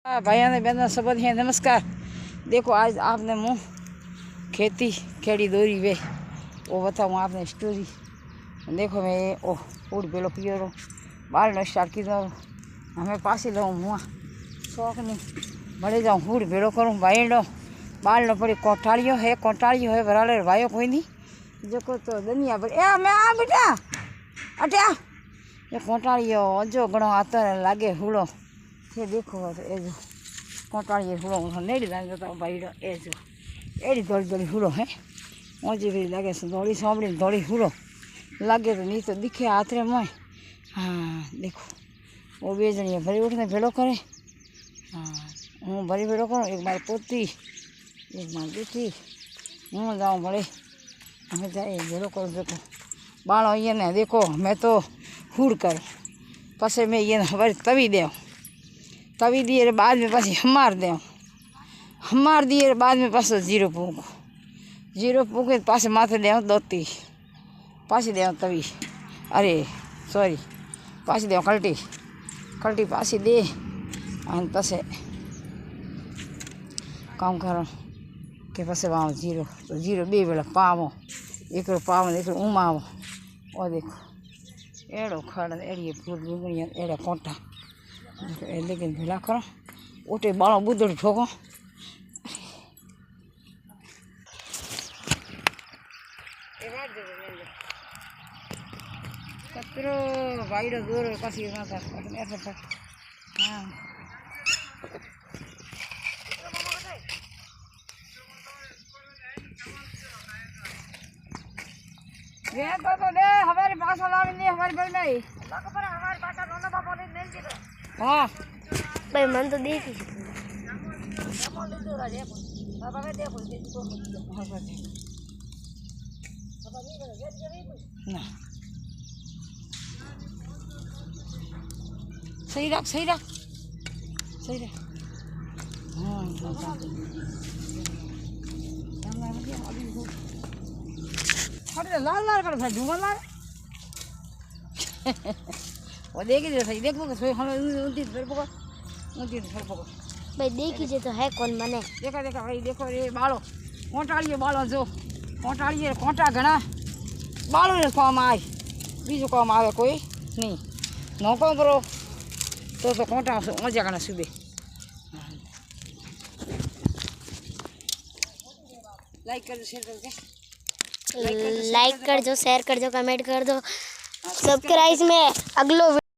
हाँ भाइयों ने बहनों सब हैं नमस्कार। देखो आज आपने मुँह खेती खेड़ी दोरी वे वो बताऊँ आपने स्टोरी। देखो मैं ओ फूड बेलो पियो बाल नो स्टार्ट की हमें पासी लो मुँह शौक नहीं बड़े जाऊँ फूड बेलो करूँ भाई लो बाल नो पड़ी कोटाड़ियों है भराले भाइयों कोई नहीं जो को तो दुनिया पर ए मैं आ बेटा अट्या ये कोटाड़ियों जो घणो आता लागे हुड़ो ये देखो ए जो कोटाड़िए हुड़ो नेड़ी लागे तो भाई ए जो एड़ी दौड़ी हुड़ो है मुझे भी लगे दौड़ी सांभड़ी दौड़ी हुड़ो लगे तो नहीं तो दिखे हाथ रे मोय। हाँ देखो वो बेजनी भरी उठने भेड़ो करे। हाँ हूँ भरी भेड़ो करूँ एक बार पोती एक बार बेटी हूँ जाऊँ बड़े हमें जाए भेड़ो करो। देखो बाड़ो ये ने देखो मैं तो हुड़ कर पसे मैं ये हमारी तवी दिए बाद में पासी हमार दिए बाद में पास जीरो फूक पास माथे देव दोती पासी देव तवी अरे सॉरी पासी देव कल्टी पासी दे पसे काम करो के पसे वहाँ जीरो तो जीरो बे वेला पावो एक पाव एक उमावो और देखो एड़ो खड़ एड़िए फूल डूंगड़िया एड़ा कोटा लेकिन भेला करो उठे बालों बुद्धड़ ठोको कतरो वाइडो दूर कसी ना था ऐसे हाँ ये तो दे हमारे पास वाला नहीं हमारे पास नहीं हमारे पास दोनों बाबा ने नहीं दिया। हाँ भाई मन तो देख ना सही रख हाँ लाल कर था झूमर लाल वो देखिए सही देखो हम ऊँची भाई देखिए तो है कौन मने देखा भाई देखो ये बालो कोटाड़िए बालो जो कोटाड़िए कोटा घना बालो ने काम आए बीजो काम आवे कोई नहीं नौको करो तो कोटा मजा करना सुबह। लाइक कर दो शेयर कर दो कमेंट कर दो सब्सक्राइब में अगलो